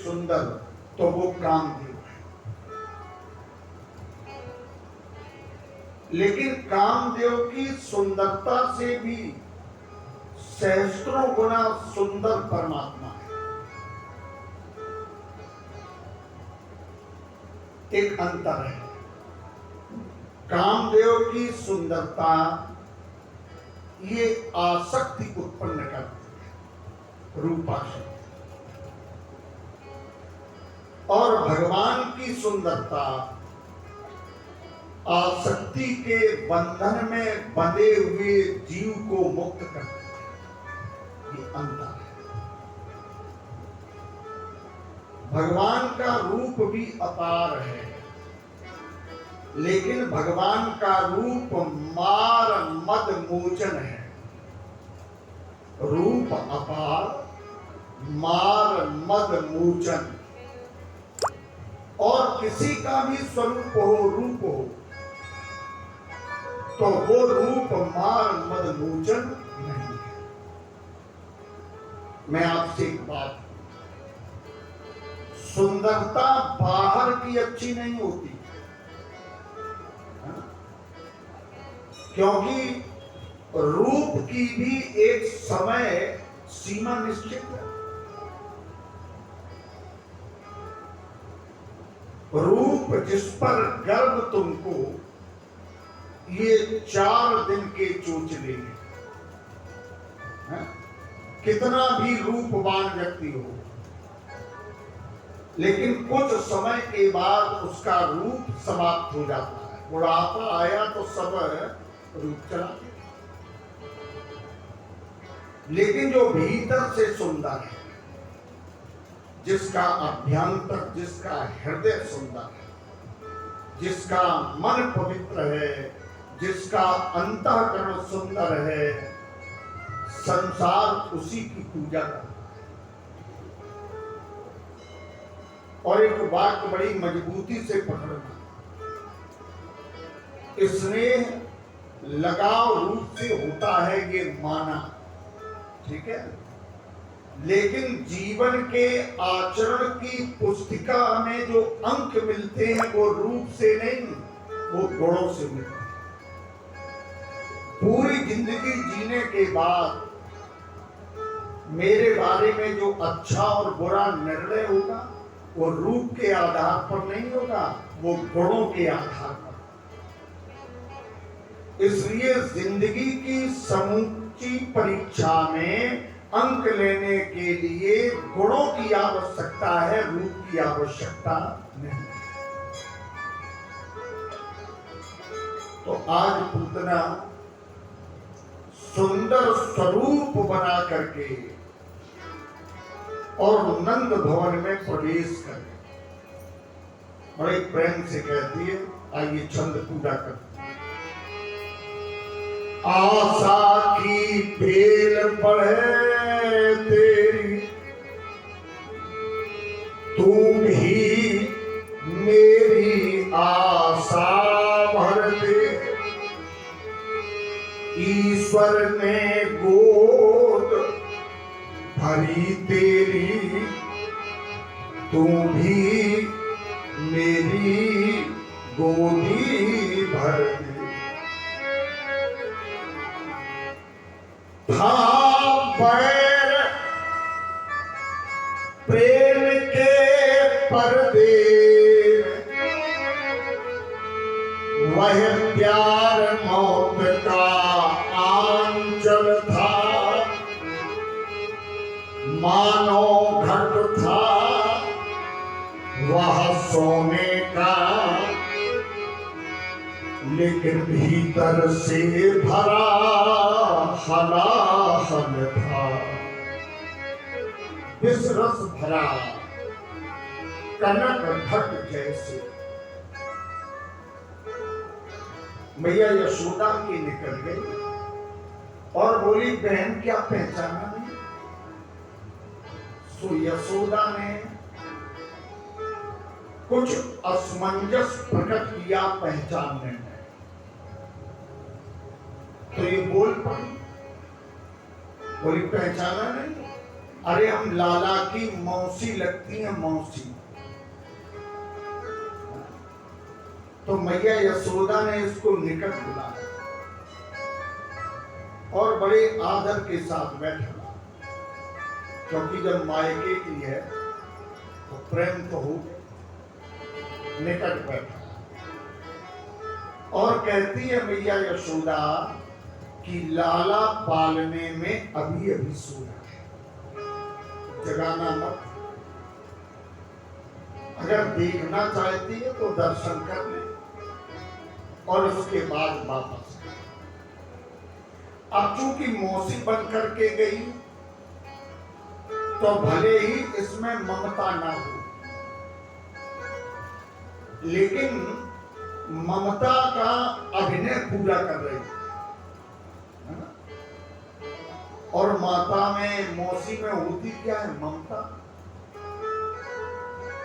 सुंदर तो वो कामदेव है। लेकिन कामदेव की सुंदरता से भी सहस्त्रों गुना सुंदर परमात्मा है। एक अंतर है। कामदेव की सुंदरता ये आसक्ति उत्पन्न करती है, रूपाशक्ति। और भगवान की सुंदरता आसक्ति के बंधन में बंधे हुए जीव को मुक्त करती है। ये अंतर है। भगवान का रूप भी अपार है, लेकिन भगवान का रूप मार मद मोचन है। रूप अपार, मार मद मोचन। और किसी का भी स्वरूप हो, रूप हो, तो वो रूप मार मद मोचन नहीं है। मैं आपसे एक बात, सुंदरता बाहर की अच्छी नहीं होती, क्योंकि रूप की भी एक समय सीमा निश्चित है। रूप जिस पर गर्व तुमको, ये 4 दिन के चोचले हैं। कितना भी रूपवान व्यक्ति हो, लेकिन कुछ समय के बाद उसका रूप समाप्त हो जाता है। बुढ़ापा आया तो सब रूप चला गया। लेकिन जो भीतर से सुंदर है, जिसका अभ्यंतर, जिसका हृदय सुंदर है, जिसका मन पवित्र है, जिसका अंतःकरण सुंदर है, संसार उसी की पूजा करता है। और एक वाक्य बड़ी मजबूती से पकड़ना, स्नेह लगाव रूप से होता है, ये माना, ठीक है। लेकिन जीवन के आचरण की पुस्तिका में जो अंक मिलते हैं वो रूप से नहीं, वो गुणों से मिलते हैं। पूरी जिंदगी जीने के बाद मेरे बारे में जो अच्छा और बुरा निर्णय होगा, वो रूप के आधार पर नहीं होगा, वो गुणों के आधार पर। इसलिए जिंदगी की समूची परीक्षा में अंक लेने के लिए गुणों की आवश्यकता है, रूप की आवश्यकता नहीं। तो आज पूतना सुंदर स्वरूप बना करके और नंद भवन में प्रवेश करे, बड़े प्रेम से कहती है, आइए छंद पूजा करते। आशा की बेल बढ़े तेरी, तू भी मेरी आशा भर दे। ईश्वर ने गोद भरी तेरी, तू भी मेरी गोदी भर दे। था बैर प्रेम के पर्दे, वह प्यार मौत का आंचल था। मानो घट था वह सोने का, लेकिन भीतर से भरा हलाहल था। विष रस भरा कनक घट जैसे। मैया यशोदा की निकल गई और बोली, बहन क्या पहचाना नहीं? सो यशोदा ने कुछ असमंजस प्रकट किया पहचानने में, तो ये बोल पड़ी, बोली पहचाना नहीं? अरे हम लाला की मौसी लगती हैं, मौसी। तो मैया यशोदा ने इसको निकट बुलाया और बड़े आदर के साथ बैठा, क्योंकि जब मायके की है तो प्रेम तो हो, निकट बैठा और कहती है मैया यशोदा कि लाला पालने में अभी अभी सोया है, जगाना मत। अगर देखना चाहती है तो दर्शन कर ले और उसके बाद वापस। अब चूंकि मौसी बन करके गई तो भले ही इसमें ममता ना हो, लेकिन ममता का अभिनय पूरा कर रही है ना। और माता में, मौसी में होती क्या है? ममता।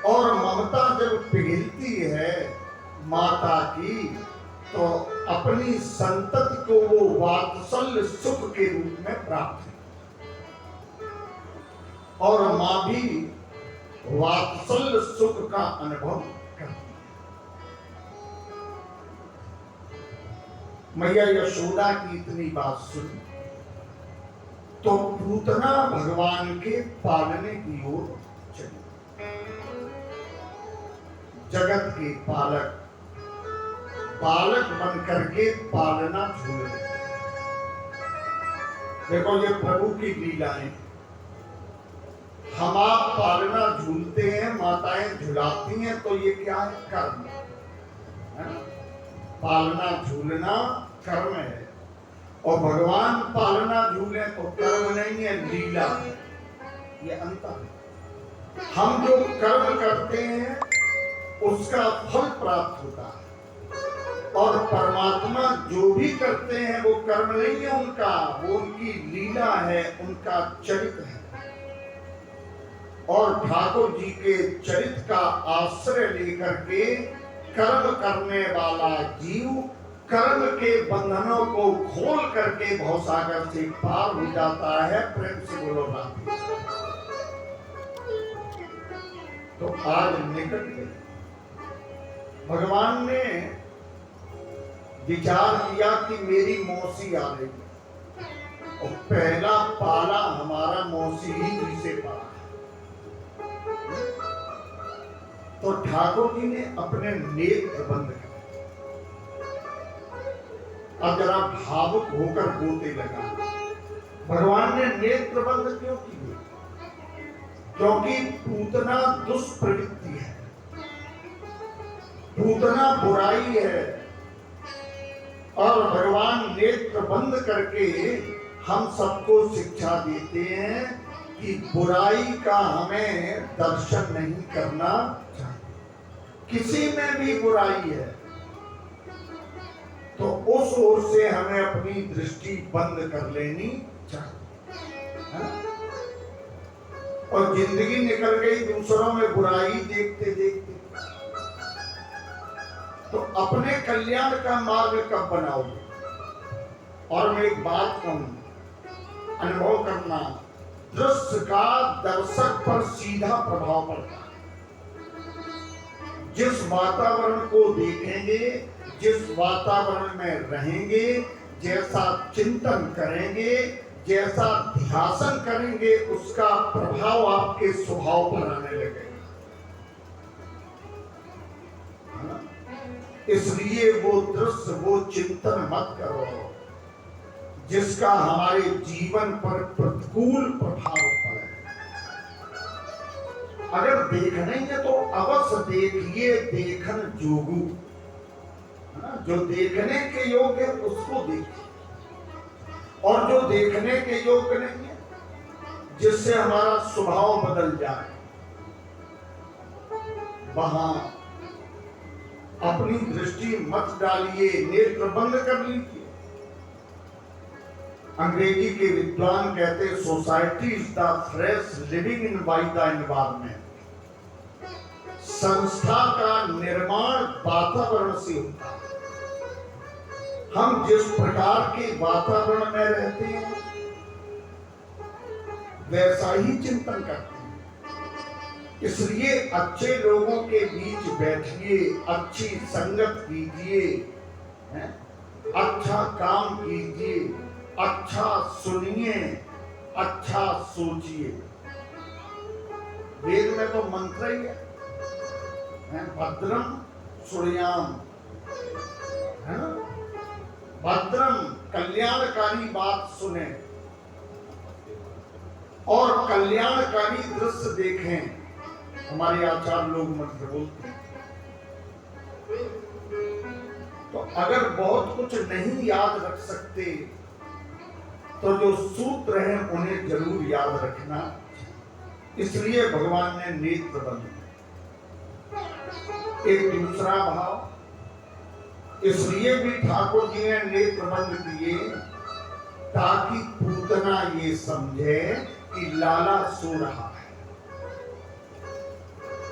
और ममता जब पिघलती है माता की तो अपनी संतति को वो वात्सल्य सुख के रूप में प्राप्त है, और मां भी वात्सल्य सुख का अनुभव करती है। मैया यशोदा की इतनी बात सुनी तो पूतना भगवान के पालने की ओर चली। जगत के पालक, पालक बन करके पालना झूल। देखो ये प्रभु की लीलाएं। हम आप पालना झूलते हैं, माताएं झुलाती हैं, तो ये क्या है? कर्म है। पालना झूलना कर्म है, और भगवान पालना झूले तो कर्म नहीं है, लीला है। ये अंतर है। हम जो कर्म करते हैं उसका फल प्राप्त होता है, और परमात्मा जो भी करते हैं वो कर्म नहीं है उनका, वो उनकी लीला है, उनका चरित्र है। और ठाकुर जी के चरित्र का आश्रय लेकर के कर्म करने वाला जीव कर्म के बंधनों को खोल करके भवसागर से पार हो जाता है। प्रेम से बोलो राधे। तो आज निकट गए, भगवान ने विचार किया कि मेरी मौसी आ रही, और पहला पाला हमारा मौसी ही जिसे पाला। तो ठाकुर जी ने अपने नेत्र बंद कर, अब जरा भावुक होकर बोलते लगा। भगवान ने नेत्र बंद क्यों किए? क्योंकि पूतना दुष्प्रवृत्ति है, पूतना बुराई है, और भगवान नेत्र बंद करके हम सबको शिक्षा देते हैं कि बुराई का हमें दर्शन नहीं करना चाहिए। किसी में भी बुराई है तो उस ओर से हमें अपनी दृष्टि बंद कर लेनी चाहिए। और जिंदगी निकल गई दूसरों में बुराई देखते देखते, तो अपने कल्याण का मार्ग कब बनाओगे? और मैं एक बात कहूं, अनुभव करना, दृश्य का दर्शक पर सीधा प्रभाव पड़ता है। जिस वातावरण को देखेंगे, जिस वातावरण में रहेंगे, जैसा चिंतन करेंगे, जैसा ध्यान करेंगे, उसका प्रभाव आपके स्वभाव पर आने लगेगा। इसलिए वो दृश्य, वो चिंतन मत करो जिसका हमारे जीवन पर प्रतिकूल प्रभाव पड़े। अगर देखना ही है तो अवश्य देखिए देखन जोगू, जो देखने के योग्य है उसको देखिए, और जो देखने के योग्य नहीं है, जिससे हमारा स्वभाव बदल जाए, वहां अपनी दृष्टि मत डालिए, नेत्र बंद कर लीजिए। अंग्रेजी के विद्वान कहते हैं society is the fresh living in by the environment. संस्था का निर्माण वातावरण से होता है। हम जिस प्रकार के वातावरण में रहते हैं वैसा ही चिंतन करते हैं। इसलिए अच्छे लोगों के बीच बैठिए, अच्छी संगत कीजिए, अच्छा काम कीजिए, अच्छा सुनिए, अच्छा सोचिए। वेद में तो मंत्र ही है, भद्रम सूर्याम, है ना, भद्रम कल्याणकारी बात सुने और कल्याणकारी दृश्य देखें। हमारे आचार्य लोग मंत्र बोलते हैं। तो अगर बहुत कुछ नहीं याद रख सकते तो जो सूत्र हैं उन्हें जरूर याद रखना। इसलिए भगवान ने नेत्र बंद किए। एक दूसरा भाव, इसलिए भी ठाकुर जी ने नेत्र बंद किए ताकि पूतना ये समझे कि लाला सो रहा है।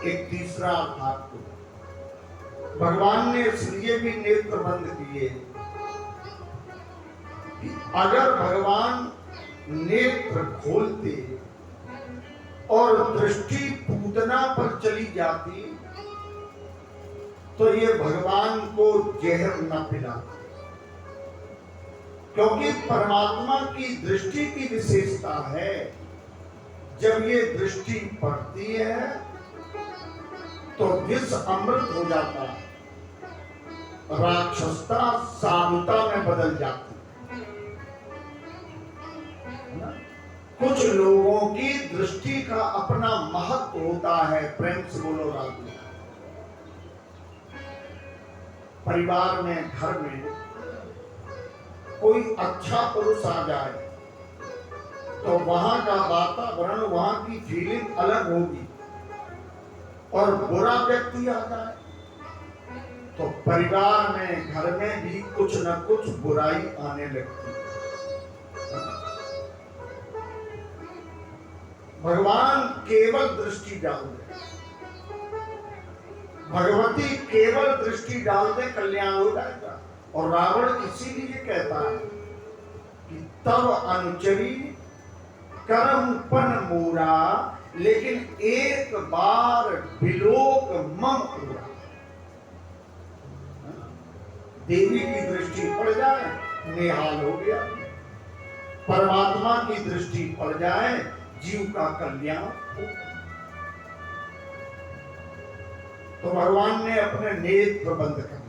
एक तीसरा भाग, भगवान ने इसलिए भी नेत्र बंद किए कि अगर भगवान नेत्र खोलते और दृष्टि पूतना पर चली जाती तो ये भगवान को जहर न पिलाते, क्योंकि परमात्मा की दृष्टि की विशेषता है, जब ये दृष्टि पड़ती है तो विष अमृत हो जाता है, राक्षसता साधुता में बदल जाती है। कुछ लोगों की दृष्टि का अपना महत्व होता है। प्रेम से बोलो राधे। परिवार में, घर में कोई अच्छा पुरुष आ जाए तो वहां का वातावरण, वहां की फीलिंग अलग होगी, और बुरा व्यक्ति आ जाए तो परिवार में, घर में भी कुछ न कुछ बुराई आने लगती है। भगवान केवल दृष्टि डाल दे, भगवती केवल दृष्टि डाल दे, कल्याण हो जाएगा। और रावण इसीलिए कहता है कि तब अनुचरी कर्मपन मूरा, लेकिन एक बार विलोक मम पूरा। देवी की दृष्टि पड़ जाए निहाल हो गया, परमात्मा की दृष्टि पड़ जाए जीव का कल्याण हो। तो भगवान ने अपने नेत्र बंद कर